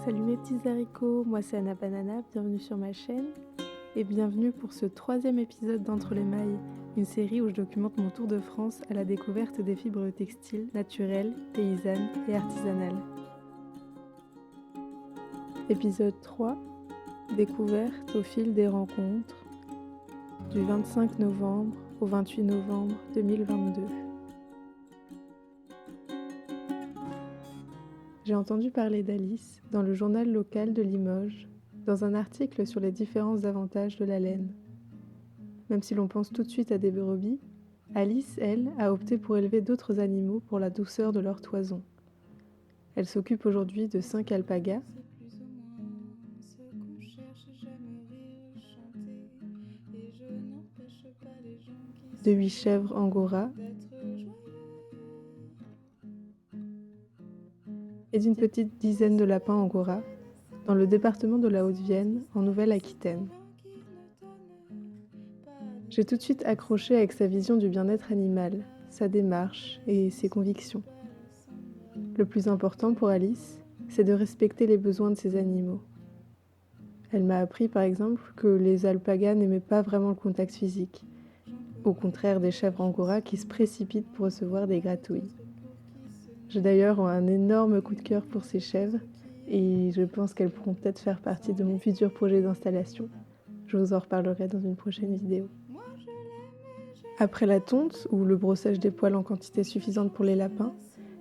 Salut mes petits haricots, moi c'est Anna Banana, bienvenue sur ma chaîne et bienvenue pour ce 3e épisode d'Entre les mailles, une série où je documente mon tour de France à la découverte des fibres textiles naturelles, paysannes et artisanales. Épisode 3, découverte au fil des rencontres, du 25 novembre au 28 novembre 2022. J'ai entendu parler d'Alice dans le journal local de Limoges, dans un article sur les différents avantages de la laine. Même si l'on pense tout de suite à des brebis, Alice, elle, a opté pour élever d'autres animaux pour la douceur de leur toison. Elle s'occupe aujourd'hui de 5 alpagas, de 8 chèvres angora et d'une petite dizaine de lapins angora, dans le département de la Haute-Vienne, en Nouvelle-Aquitaine. J'ai tout de suite accroché avec sa vision du bien-être animal, sa démarche et ses convictions. Le plus important pour Alice, c'est de respecter les besoins de ses animaux. Elle m'a appris par exemple que les alpagas n'aimaient pas vraiment le contact physique, au contraire des chèvres angora qui se précipitent pour recevoir des gratouilles. J'ai d'ailleurs un énorme coup de cœur pour ces chèvres et je pense qu'elles pourront peut-être faire partie de mon futur projet d'installation. Je vous en reparlerai dans une prochaine vidéo. Après la tonte, ou le brossage des poils en quantité suffisante pour les lapins,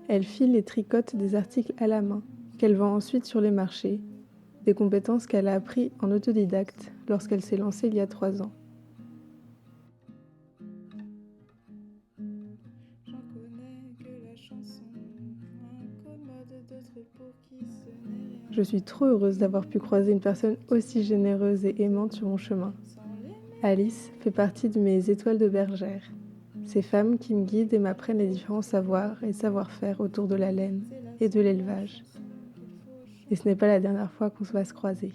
elle file et tricote des articles à la main, qu'elle vend ensuite sur les marchés, des compétences qu'elle a appris en autodidacte lorsqu'elle s'est lancée il y a 3 ans. Je suis trop heureuse d'avoir pu croiser une personne aussi généreuse et aimante sur mon chemin. Alice fait partie de mes étoiles de bergère, ces femmes qui me guident et m'apprennent les différents savoirs et savoir-faire autour de la laine et de l'élevage. Et ce n'est pas la dernière fois qu'on va se croiser.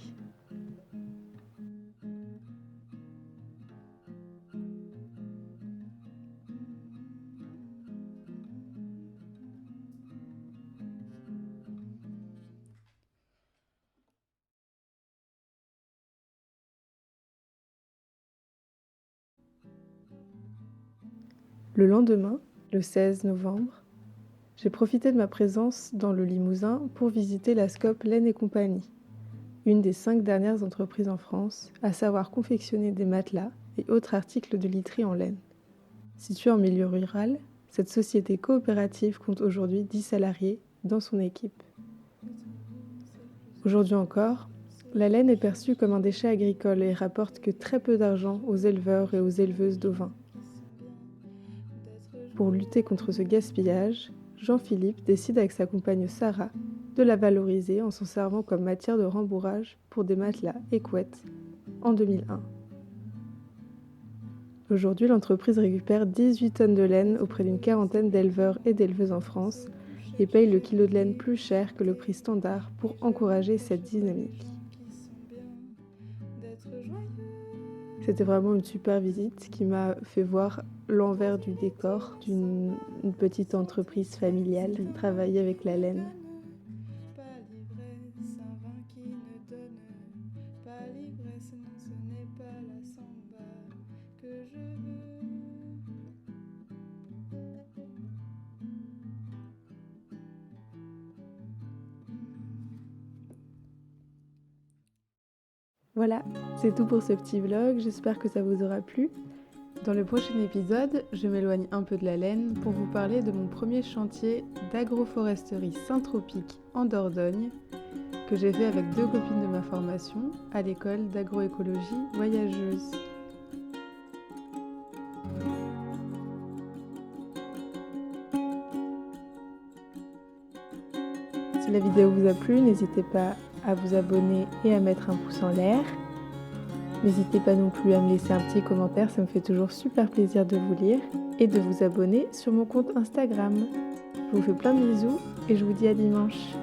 Le lendemain, le 16 novembre, j'ai profité de ma présence dans le Limousin pour visiter la Scope Laine et Compagnie, une des 5 dernières entreprises en France à savoir confectionner des matelas et autres articles de literie en laine. Située en milieu rural, cette société coopérative compte aujourd'hui 10 salariés dans son équipe. Aujourd'hui encore, la laine est perçue comme un déchet agricole et rapporte que très peu d'argent aux éleveurs et aux éleveuses d'ovins. Pour lutter contre ce gaspillage, Jean-Philippe décide avec sa compagne Sarah de la valoriser en s'en servant comme matière de rembourrage pour des matelas et couettes en 2001. Aujourd'hui, l'entreprise récupère 18 tonnes de laine auprès d'une quarantaine d'éleveurs et d'éleveuses en France et paye le kilo de laine plus cher que le prix standard pour encourager cette dynamique. C'était vraiment une super visite qui m'a fait voir l'envers du décor d'une petite entreprise familiale qui travaille avec la laine. Voilà, c'est tout pour ce petit vlog, j'espère que ça vous aura plu. Dans le prochain épisode, je m'éloigne un peu de la laine pour vous parler de mon premier chantier d'agroforesterie syntropique en Dordogne que j'ai fait avec 2 copines de ma formation à l'école d'agroécologie voyageuse. Si la vidéo vous a plu, n'hésitez pas à vous abonner et à mettre un pouce en l'air. N'hésitez pas non plus à me laisser un petit commentaire, ça me fait toujours super plaisir de vous lire et de vous abonner sur mon compte Instagram. Je vous fais plein de bisous et je vous dis à dimanche.